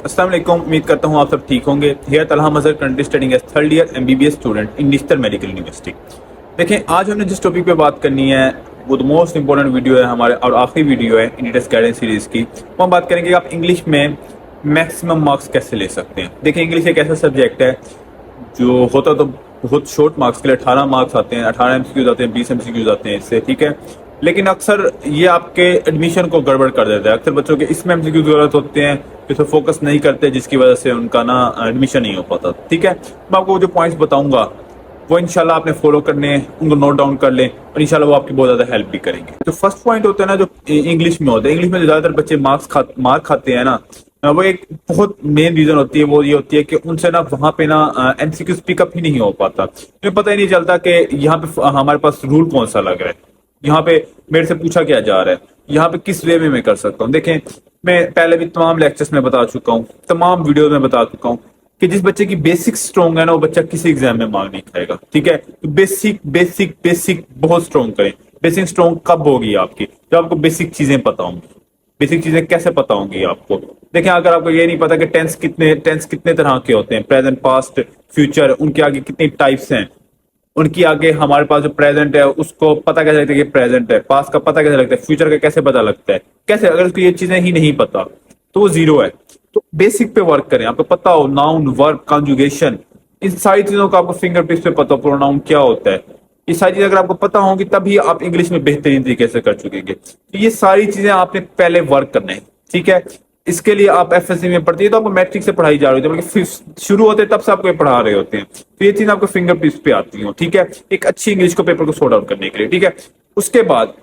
अस्सलाम वालेकुम, उम्मीद करता हूँ आप सब ठीक होंगे। Here Talha Mazhar currently studying as third year MBBS student in Nishtar medical university. देखें, आज हमने जिस टॉपिक पे बात करनी है वो द मोस्ट इंपॉर्टेंट वीडियो है हमारे और आखिरी वीडियो है इन टेस्ट गाइडेंस सीरीज की। वो हम बात करेंगे कि आप इंग्लिश में मैक्सिमम मार्क्स कैसे ले सकते हैं। देखिए, इंग्लिश एक ऐसा सब्जेक्ट है जो होता तो बहुत शॉर्ट मार्क्स के लिए 18 मार्क्स आते हैं, 18 MCQs आते हैं, 20 MCQs आते हैं इससे, ठीक है। लेकिन अक्सर ये आपके एडमिशन को गड़बड़ कर देता है। अक्सर बच्चों के इसमें MCQs गलत होते हैं, इसे फोकस नहीं करते, जिसकी वजह से उनका ना एडमिशन नहीं हो पाता, ठीक है। मैं आपको जो पॉइंट्स बताऊंगा वो इंशाल्लाह आपने फॉलो करने हैं, उनको नोट डाउन कर लें और इंशाल्लाह वो आपकी बहुत ज़्यादा हेल्प भी करेंगे। तो फर्स्ट पॉइंट होता है ना जो इंग्लिश में होता है, इंग्लिश में जो ज़्यादातर बच्चे मार्क खाते हैं ना, वो एक बहुत मेन रीजन होती है, वो ये होती है कि उनसे ना वहाँ पे ना MCQs पिकअप ही नहीं हो पाता। तो पता ही नहीं चलता कि यहाँ पे हमारे पास रूल कौन सा लग रहा है, यहाँ पे मेरे से पूछा क्या जा रहा है, यहाँ पे किस वे में मैं कर सकता हूँ। देखें, मैं पहले भी तमाम लेक्चर्स में बता चुका हूँ, तमाम वीडियो में बता चुका हूँ कि जिस बच्चे की बेसिक स्ट्रॉन्ग है ना, वो बच्चा किसी एग्जाम में मार्क नहीं खाएगा, ठीक है। तो बेसिक बहुत स्ट्रॉन्ग करें। बेसिक स्ट्रॉन्ग कब होगी आपकी? जब आपको बेसिक चीजें पता होंगी। बेसिक चीजें कैसे पता होंगी आपको? देखें, अगर आपको ये नहीं पता कि टेंस कितने तरह के होते हैं, प्रेजेंट, पास्ट, फ्यूचर, उनके आगे कितनी टाइप्स हैं, उनकी आगे हमारे पास जो प्रेजेंट है उसको पता कैसे लगता है कि प्रेजेंट है, पास्ट का पता कैसे लगता है, फ्यूचर का कैसे पता लगता है, कैसे? अगर उसको ये चीजें ही नहीं पता तो वो जीरो है। तो बेसिक पे वर्क करें। आपको पता हो नाउन, वर्ब, कॉन्जुगेशन, इन सारी चीजों का आपको फिंगर टिप्स पे पता हो, प्रोनाउन क्या होता है, ये सारी चीजें अगर आपको पता होंगी तभी आप इंग्लिश में बेहतरीन तरीके से कर चुकेंगे। तो ये सारी चीजें आपने पहले वर्क करना है, ठीक है। इसके लिए आप FSC में पढ़ती है तो आपको मैट्रिक से पढ़ाई जा रही होती है, बल्कि शुरू होते तब से आपको ये पढ़ा रहे होते हैं। तो ये चीज आपको फिंगर टिप्स पे आती हो, ठीक है, एक अच्छी इंग्लिश को पेपर को सॉर्ट आउट करने के लिए, ठीक है। उसके बाद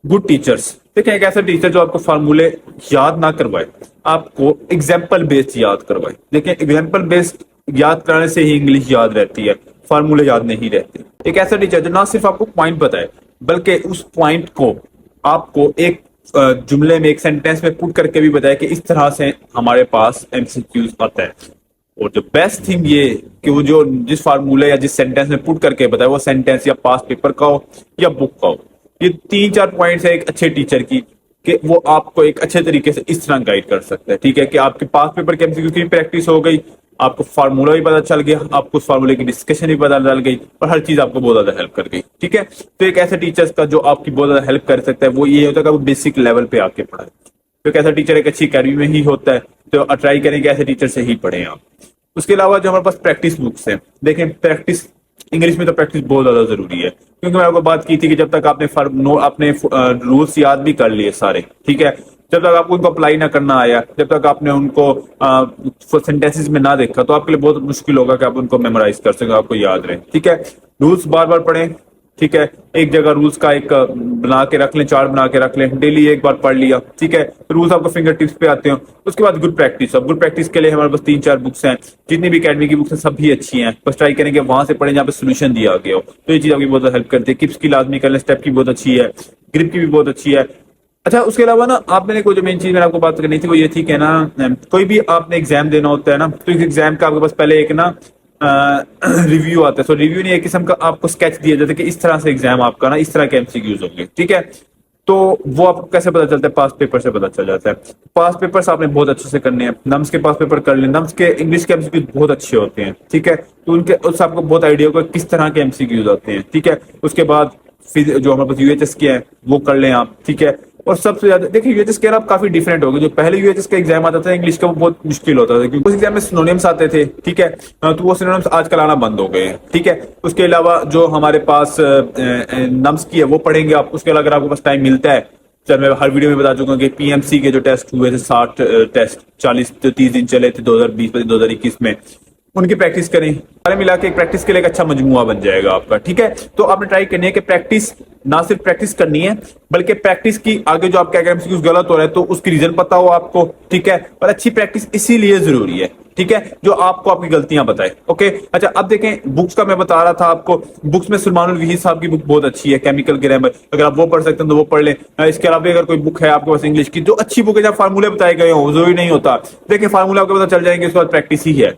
गुड टीचर्स। देखें, एक ऐसा टीचर जो आपको फार्मूले याद ना करवाए, आपको एग्जाम्पल बेस्ड याद करवाए। देखें, एग्जाम्पल बेस्ड याद कराने से ही इंग्लिश याद रहती है, फार्मूले याद नहीं रहते। एक ऐसा टीचर जो ना सिर्फ आपको पॉइंट बताए बल्कि उस पॉइंट को आपको एक जुमले में, एक सेंटेंस में पुट करके भी बताए कि इस तरह से हमारे पास MCQs आता है। और जो बेस्ट थिंग ये कि वो जो जिस फार्मूले या जिस सेंटेंस में पुट करके बताए वो सेंटेंस या पास पेपर का हो या बुक का हो। ये 3-4 पॉइंट्स है एक अच्छे टीचर की कि वो आपको एक अच्छे तरीके से इस तरह गाइड कर सकता है, ठीक है, कि आपके पास पेपर के MCQ की प्रैक्टिस हो गई, आपको फार्मूला भी पता चल गया, आपको उस फार्मूले की डिस्कशन भी पता चल गई और हर चीज आपको बहुत ज्यादा हेल्प कर गई, ठीक है। तो एक ऐसा टीचर्स का जो आपकी बहुत ज्यादा हेल्प कर सकता है वो ये होता है कि वो बेसिक लेवल पे आके पढ़ाए। तो एक ऐसा टीचर एक अच्छी अकेडमी में ही होता है, तो ट्राई करें कि ऐसे टीचर से ही पढ़ें आप। उसके अलावा जो हमारे पास प्रैक्टिस बुक्स है, देखें, प्रैक्टिस इंग्लिश में तो प्रैक्टिस बहुत ज्यादा जरूरी है, क्योंकि मैं आपको बात की थी कि जब तक आपने रूल्स याद भी कर लिए सारे, ठीक है, जब तक आपको उनको अप्लाई ना करना आया, जब तक आपने उनको सेंटेंसेस में ना देखा, तो आपके लिए बहुत मुश्किल होगा कि आप उनको मेमोराइज कर सकें, आपको याद रहे, ठीक है। रूल्स बार बार पढ़ें, ठीक है, एक जगह रूल्स का एक बना के रख लें, चार्ट बना के रख लें, डेली एक बार पढ़ लिया, ठीक है, रूल्स आपको फिंगर टिप्स पे आते हो। उसके बाद गुड प्रैक्टिस। अब गुड प्रैक्टिस के लिए हमारे पास 3-4 बुक्स हैं, जितनी भी अकेडमी की बुक्स हैं सब भी अच्छी हैं, बस ट्राई करेंगे वहां से पढ़ें जहाँ पे सोल्यूशन दिया गया हो। तो ये चीज आपकी बहुत हेल्प करती है। किप्स की लाजमी कर लें, स्टेप की बहुत अच्छी है, ग्रिप की भी बहुत अच्छी है। अच्छा, उसके अलावा ना आपने कोई जो मेन चीज मैंने आपको बात करनी थी वो ये थी कि ना कोई भी आपने एग्जाम देना होता है ना, तो इस एग्जाम का आपके पास पहले एक ना रिव्यू आता है। सो रिव्यू नहीं, एक किस्म का आपको स्केच दिया जाता है कि इस तरह से एग्जाम आपका ना इस तरह के MCQs होंगे, ठीक है। तो वो आपको कैसे पता चलता है? पास पेपर से पता चल जाता है। पास पेपर्स आपने बहुत अच्छे से करने हैं। नम्स के पास पेपर कर लें, नम्स के इंग्लिश के MCQs बहुत अच्छे होते हैं, ठीक है, तो उनके उससे आपको बहुत आइडिया होगा किस तरह के MCQs आते हैं, ठीक है। उसके बाद फिर जो हमारे पास UHS के हैं वो कर लें आप, ठीक है। और सबसे ज्यादा देखिए UHS के आप काफी डिफरेंट हो गए। जो पहले UHS का एग्जाम आता था इंग्लिश का वो बहुत मुश्किल होता था, क्योंकि उस एग्जाम में सिनोनिम्स आते थे, ठीक है, तो वो सिनोनिम्स आजकल आना बंद हो गए हैं, ठीक है। उसके अलावा जो हमारे पास नम्स की है वो पढ़ेंगे आप। उसके अलावा अगर आपके पास टाइम मिलता है, सर मैं हर वीडियो में बता चुका हूँ कि PMC के जो टेस्ट हुए थे 60 टेस्ट 30 दिन चले थे 2020-2021 में, उनकी प्रैक्टिस करें। सारे मिला के एक प्रैक्टिस के लिए एक अच्छा मजमुआ बन जाएगा आपका, ठीक है। तो आपने ट्राई करनी है कि प्रैक्टिस ना सिर्फ प्रैक्टिस करनी है बल्कि प्रैक्टिस की आगे जो आपके MCQs गलत हो रहा है तो उसकी रीजन पता हो आपको, ठीक है। और अच्छी प्रैक्टिस इसीलिए जरूरी है, ठीक है, जो आपको आपकी गलतियां बताए, ओके। अच्छा, अब देखें बुक्स का मैं बता रहा था आपको, बुक्स में सुलमानुल वहीद साहब की बुक बहुत अच्छी है, केमिकल ग्रामर, अगर आप वो पढ़ सकते हैं तो वो पढ़ लें। इसके अलावा अगर कोई बुक है आपके पास इंग्लिश की जो अच्छी बुक है जहाँ फार्मूले बताए गए हो, जरूरी नहीं होता, देखिए फार्मूला आपको पता चल जाएंगे, उसके बाद प्रैक्टिस ही है,